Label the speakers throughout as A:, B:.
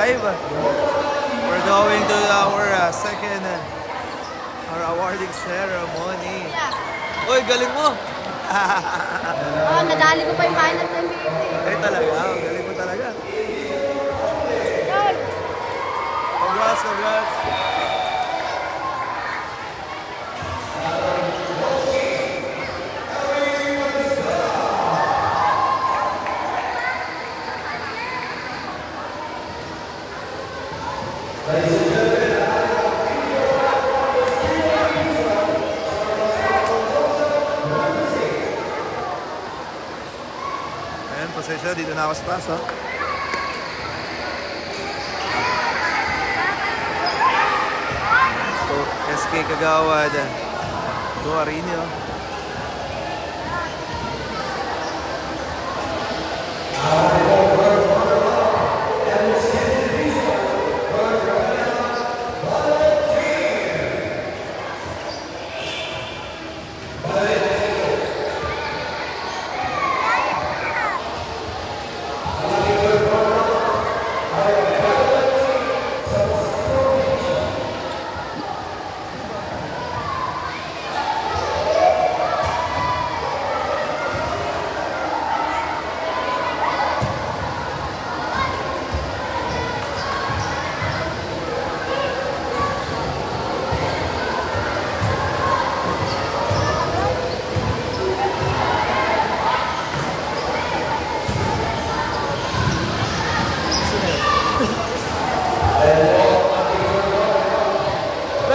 A: live. We're going to our second our awarding ceremony.
B: Yeah.
A: Uy, galing mo!
B: Oh, nadali ko pa yung finals MVP.
A: Eh talaga, galing mo talaga.
B: Yun.
A: Congrats, congrats! Ayan, pasensya, dito na ako sa taas, ha? So, SK Kagawad, Guarinho.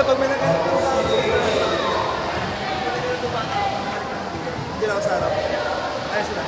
A: Pag may nagkakita ka, hindi lang ako sa harap. Ayos sila.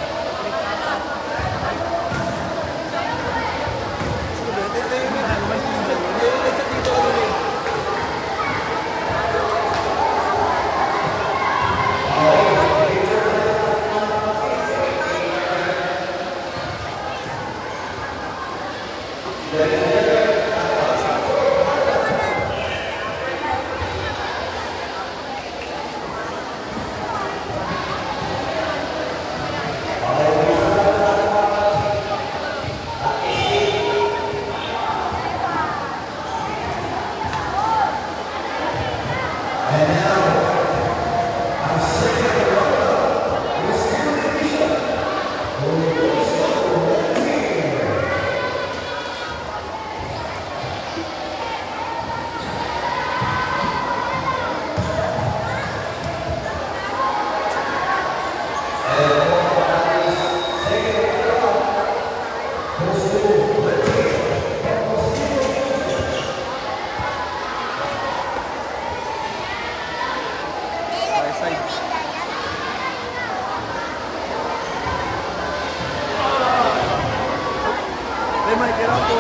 A: May mic lang po.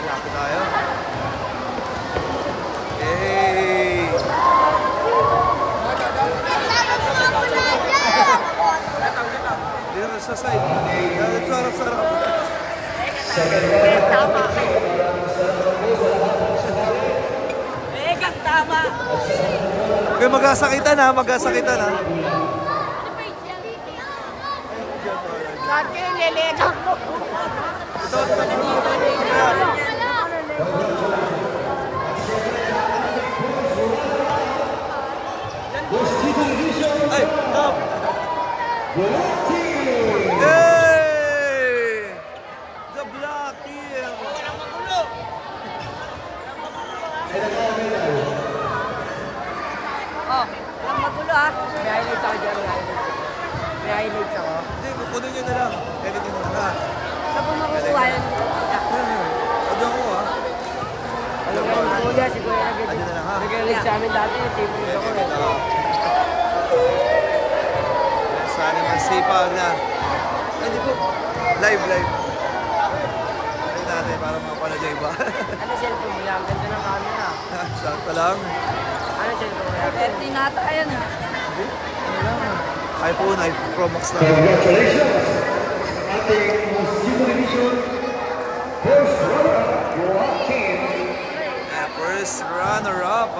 A: Lapit tayo. Hey! Dito sa side. Sarap-sarap.
B: Tama. Tama.
A: Okay, magkasakitan ha, magkasakitan ha.
B: Dati nilega ko.
A: Ito. Ay, stop! Hey! The Black Team! Walang magulo!
B: Oh, walang magulo ah. May highlights ako dyan, may highlights ako.
A: Hindi, kukunin nyo na lang. Editin mo na.
B: Saan po makukuha yun?
A: Sabi ako ha.
B: Alam mo, kuya, si Kuya Agad.
A: Ayun na lang ha.
B: Nag-highlight sa amin dati, team lead ako eh.
A: Sana masipag na. Ay, di po. Live. Ayun natin para makapanood ba?
B: Ano cellphone mo yan? Ganda ng camera.
A: Sakto lang.
B: Ano cellphone mo yan? 30 nata yan ah.
A: Ano lang? iPhone Pro Max na.
C: Congratulations! Ating Super Division First Runner-Up Joaquin.
A: First runner-up.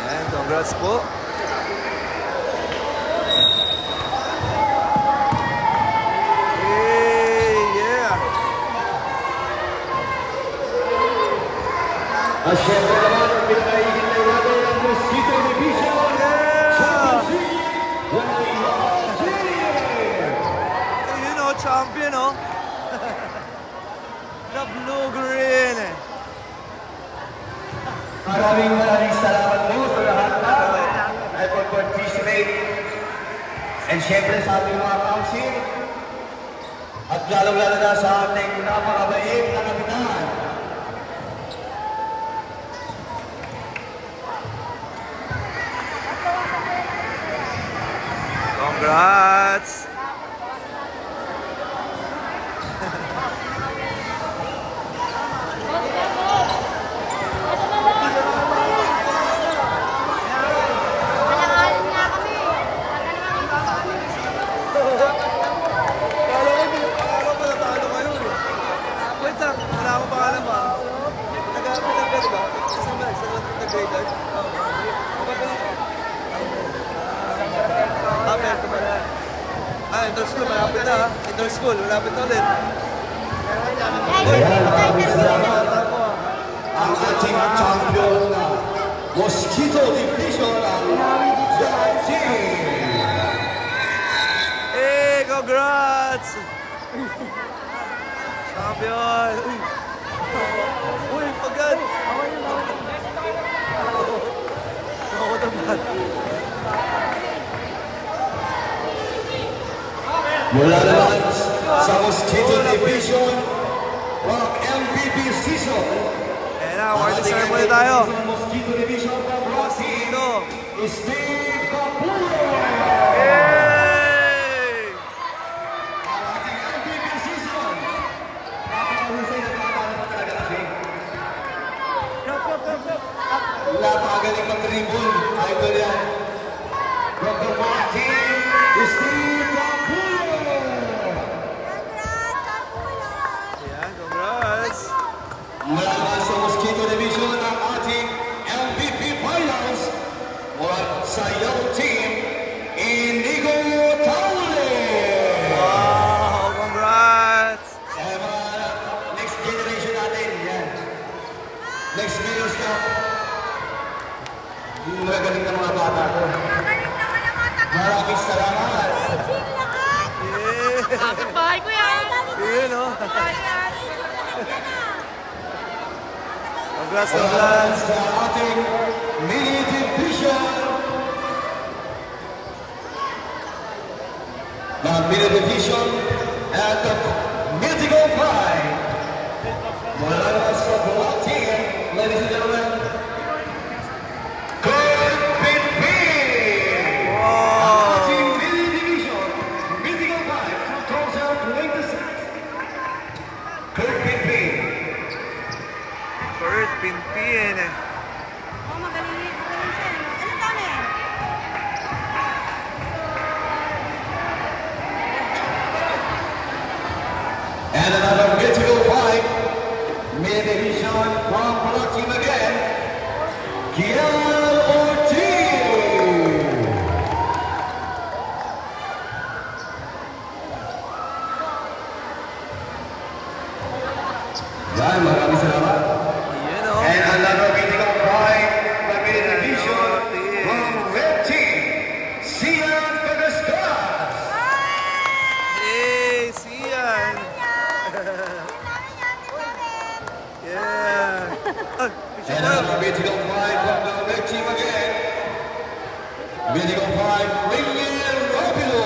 A: Ayan, congrats po. Hey, yeah.
C: At syempre naman, ang pinakaihintay natin ang Mosquito Division Championship. Yan ay
A: You know, champion, oh. The blue-green.
C: Maraming salamat po sa lahat na ay pag-participate. And syempre sa ating mga council at lalong-lalo na sa ating napakabait na kapitan.
A: Congrats.
D: Nalangalan nga kami.
A: Akala ko natalo kayo. Wait lang, wala akong pangalan ba? Nag-pinag-grade ba? Isang nag-grade. Indoor school, malapit na. Indoor school, malapit na ulit.
C: Kaya maraming salamat ang ating champion na Mosquito Division ang Zai Team.
A: Hey, congrats! Champion! Uy, pagad! Ako naman.
C: Mula naman sa Mosquito Division from MVP season.
A: Ayan na, awarding ceremony tayo.
C: Mosquito Division from Rocky
A: Mosquito!
C: Steve Capullo.
A: Yay!
C: Ang ating MVP season. Napakahusay na pangalaman mo talaga kasi. Napakagaling mag-dribble. Idol yan. From the Martin, Steve Capullo.
A: Ayan, congrats!
C: Mula naman sa Mosquito Division ang ating MVP Finals mula sa Yellow Team, Inigo Taule.
A: Wow, congrats!
C: Eh, mga next generation natin, yan. Next millions na. Yung mga galing ng mga bata ko. Maraming salamat.
A: Yeah!
B: Bahay ko yan.
A: Yun, oh.
B: Bahay yan.
A: Congrats,
C: Mula
A: congrats!
C: sa ating mini division. The mini division at the Mythical Pride. Mula naman sa Black Team, ladies and gentlemen, Kurt Pinpin.
A: Wow!
C: Ating mini division, Mythical Pride 2026. Kurt Pinpin.
A: Kurt Pinpin.
D: Oh, magaling siya. Anong taon na yan?
C: And another mythical fight, mini division from Black Team again, Kiel Ortiz. Yan, maraming salamat.
A: Yun, oh.
C: And another mythical fight, the mini division
A: Ortiz.
C: from Red Team, Sian Pegastas.
A: Hey, Sian! Yeah! Ah, picture
C: And
A: tayo.
C: another mythical fight from the Red Team again, mythical fight, Rainier Robilo.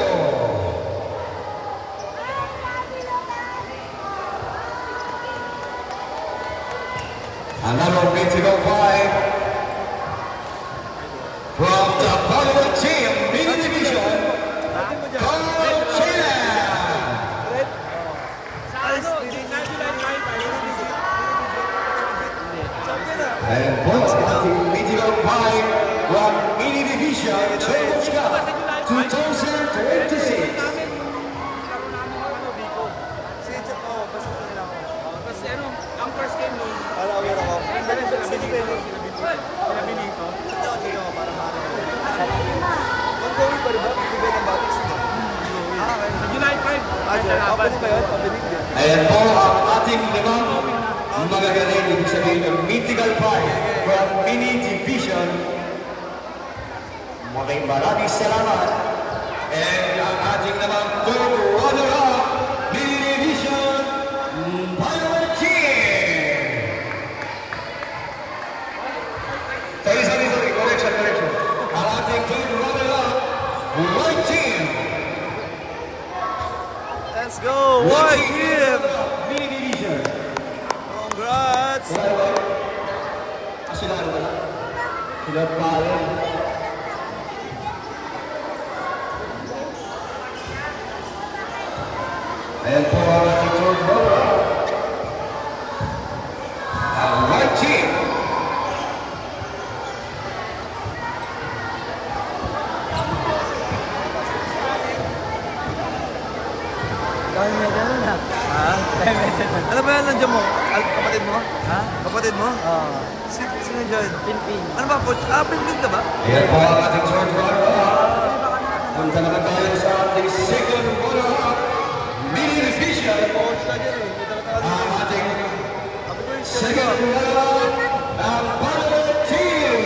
C: Another mythical fight from the Power Team, mini division, Carl Chan. And both ating mythical fight from mini division, Triple Cup 2026.
A: Oh, basta nila ako.
B: Kasi ano, ang first game mo,
A: Alam mo ako.
B: sila.
A: Sige mo, para maaaring. Ongoing pa rin ba? Bibigay ng batis?
E: July 5.
A: Opening ba yun? Opening din.
C: Ayan po ang ating limang magagaling, ibig sabihin ng mythical five from mini division. Maraming salamat. And ang ating namang third runner-up, mini division, Violet Team. Sorry, correction. Ang ating third runner-up, White Team.
A: Let's go! White team!
C: Mini division.
A: Congrats!
C: Sila ano? Sila pala. Ayan po ang ating third runner-up. Ang White Team.
B: Dahil may ganun na.
A: Ha? Ano ba yan nandiyan mo? Kapatid mo?
B: Ha?
A: Kapatid mo?
B: Oo.
A: Sino dyan?
B: Pinpin.
A: Ano ba, coach? Pinpin ka ba?
C: Ayan po ang ating third runner-up. Punta naman tayo sa ating second runner-up. Mini division.
A: Coach na dyan eh. May talatawag
C: Ang ating
A: Happy birthday.
C: second runner-up, ang Violet Team.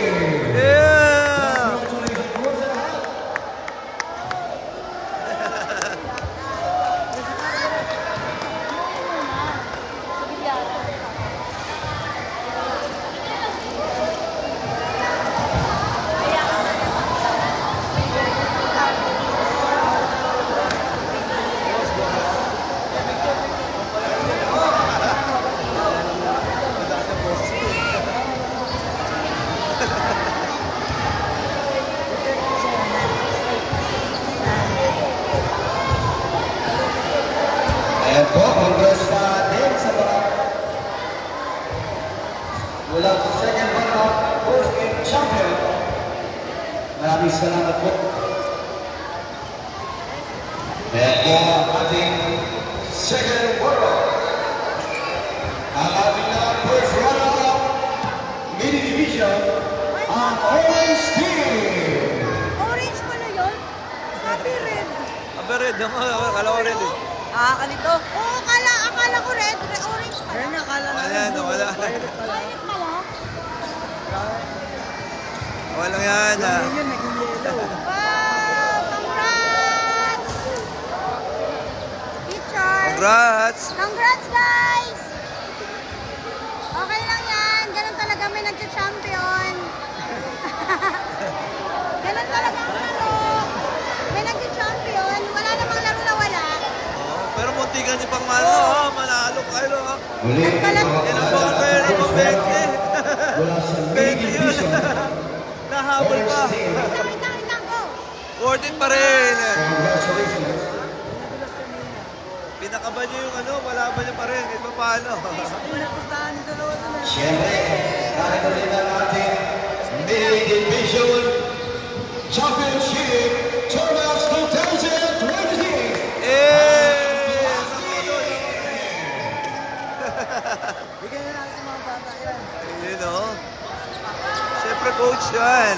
A: Yeah!
C: Congratulations po sa lahat. Ayan po, congrats natin sa mga walang second runner-up, first game champion. Maraming salamat po. Ayan po ang ating second runner-up. Ang ating na first runner-up, mini division, ang Orange Team.
D: Orange pala yun? Sabi red.
A: Red. Akala ko red eh.
B: Kalito.
D: Oo, akala ko red. Orange pala.
B: Kaya akala na.
A: Ayan, wala.
D: Violet pala.
A: Wala yan.
B: Yun, naging yellow.
D: Wow! Congrats! Picture!
A: Congrats!
D: Congrats, guys! Okay lang yan. Ganun talaga may nagka-champion. Ganun talaga ang laro. May nagka-champion. Wala namang laro na wala.
A: Pero muntikan niyo pang manalo kayo.
C: Muli,
A: Ilan ba ang pera mo, Becky?
C: wala sa mini
A: Becky yun.
C: division.
A: Nahabol pa.
C: Orange Team.
D: Kita, go!
A: 14 pa rin.
C: Congratulations.
A: Pinakaban niyo yung wala ba niyo pa rin? Ito paano?
B: Pinapustahan ni dalawa na.
C: Siyempre, narito rin ang ating mini division championship tournaments 2020.
A: Eh!
B: Bigyan na natin sa mga bata yan.
A: Yun o. Siyempre coach yan.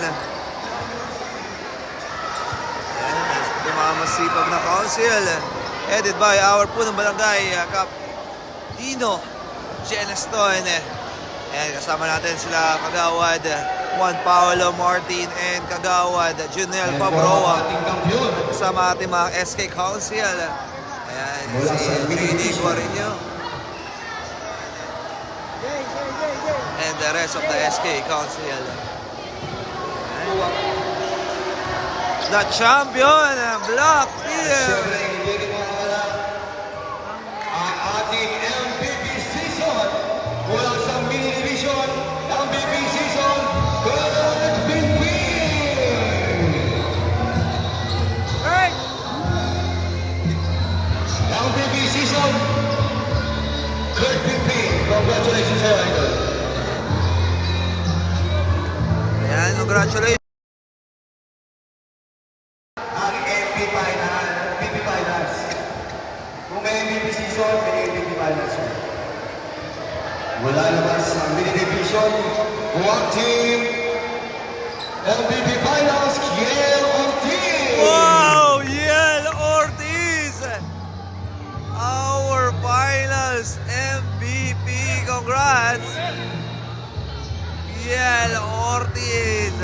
A: Ayan, yung mga masipag na council. Headed by our punong barangay, Kap Dino Geneston. Ayan, kasama natin sila Kagawad Juan Paolo Martin and Kagawad Junel Pabroa.
C: Ating kampiyon.
A: Kasama ating mga SK Council. Ayan,
C: Mula
A: si
C: sa
A: Trini
C: Division.
A: Guarinho and the rest of the SK Council. Ayan. The champion, Black Team.
C: Siyempre, hindi rin mawawala ang ating MVP season mula sa mini division MVP season, Kurt Pinpin.
A: Right.
C: MVP season, Kurt Pinpin. Congratulations, sir. Idol.
A: Ayan, congratulations.
C: Ang MVP Finals. Kung may MVP season, may MVP Finals. Wala naman sa mini division. Division 1 Team MVP Finals, Kiel Ortiz.
A: Wow! Yel Ortiz! Our finals MVP. Congrats! Yel Ortiz.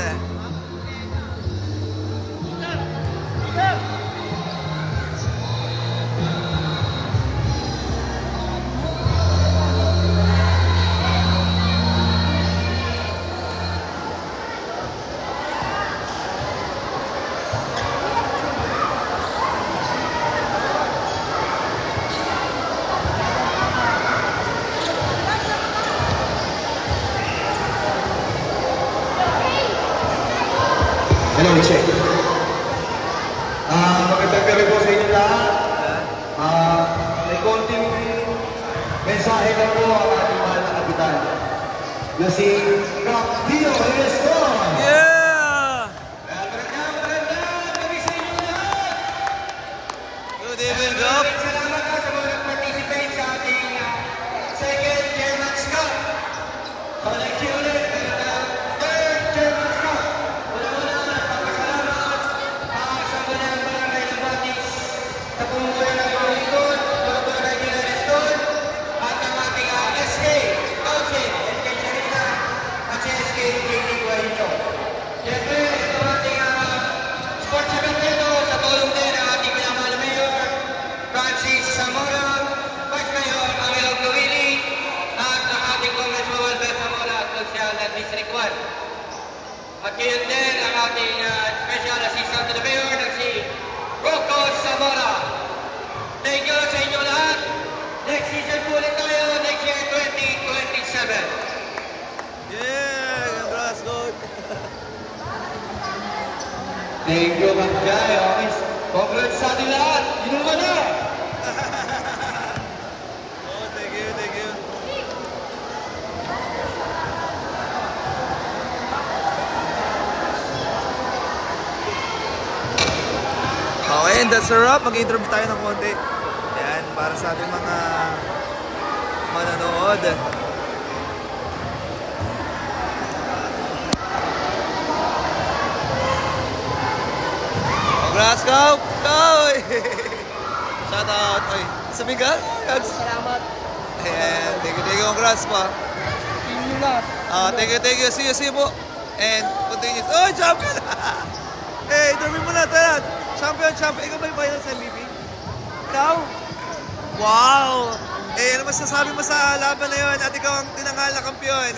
C: Hello, check. Magandang gabi po sa inyo lahat. May konting mensahe lang po ang ating mahal na kapitan na si Kap Dio Reston.
A: Yeah!
C: Magandang gabi sa inyo lahat.
A: Good evening, Gop.
C: Salamat ka sa mga nag-participate sa ating second Chairman's Cup. Sa next year ulit, third Chairman's Cup. Una-una, nagpapasalamat sa mga barangay ng Batis sa pumumulan ng iyong lingkod, mga barangay ni Reston, at ang ating SK, Council, SK Charita, at si SK Katie Guarito. Siyempre, ito ang ating sports secretary sa tulong din ng ating pinamahal na Mayor, Francis Zamora, Vice Mayor Angelo Gawili, at ang ating Congresswoman Beth Zamora at Social at District 1. At ngayon din ang ating Special Assistant to the Mayor na si Rocco Zamora. Thank you sa inyo lahat. Next season po ulit tayo, next year 2027.
A: Yeah! Congrats, good.
C: Thank you, Ma'am Jai. Congrats sa ating lahat. Inuman na!
A: Oh, thank you, thank you. Okay, and that's a wrap. Mag-interview tayo ng konti. Yan, para sa ating mga manonood. Congrats, go! Go! Shout out. Oy, sabihin ka? Kags?
B: Salamat.
A: Ayan, thank you, congrats pa.
B: Team nyo lahat.
A: Thank you, see you po. And continue. Oh, champion! Hey, interview mo natin. Champion. Ikaw ba yung finals MVP? Ikaw? Wow! Eh, ano masasabi mo sa laban na yun at ikaw ang tinanghal na kampiyon?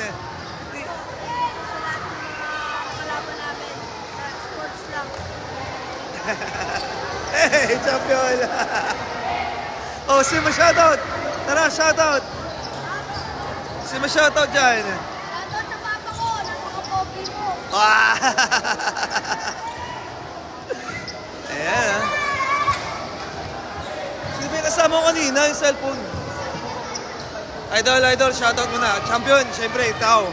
D: Kalaban namin. Sports lang.
A: Hey, champion! Oh, Sima, shoutout! Tara, shoutout! Sima, shoutout dyan.
D: Shoutout sa papa ko. Napaka-pogi mo.
A: Ah! Ayan ah. Sino ba yung kasama ko kanina, yung cellphone? Idol, shoutout mo na. Champion, syempre, ikaw.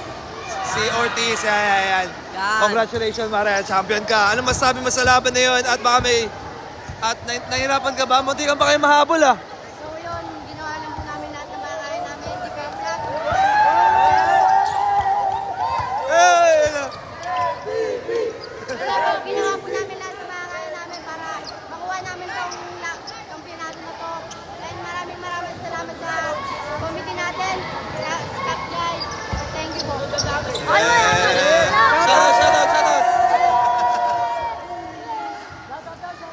A: Si Ortiz, yan.
B: Yan.
A: Congratulations, Mara, champion ka. Ano masasabi mo sa laban na yun? At baka may... At nahirapan ka ba? Munti kang pa kayo mahabol ah.
D: So yun, ginawa lang po namin lahat ng mga kaya namin. Depensa.
A: Hey!
D: Ginawa po namin lahat ng mga kaya namin para makuha namin tong kampyonato na to. And maraming salamat sa committee natin. Scott Guy. Thank you po.
A: Shoutout!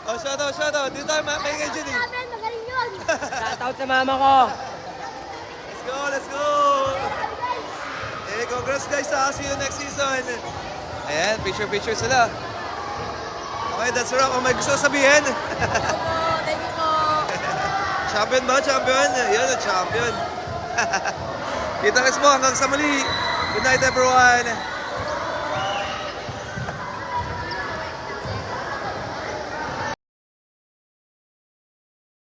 A: Oh, shoutout. Dito tayo, may nga dyan eh.
D: Namin, magaling yun.
B: Shoutout sa mama ko.
A: Let's go! Eh, congrats guys ha. See you next season. Ayan, picture sila. Okay, that's a wrap. Oh, may gusto sabihin?
D: Thank you po.
A: Champion ba? Champion? Yan, champion. Kita-kits mo hanggang sa muli. Good night everyone.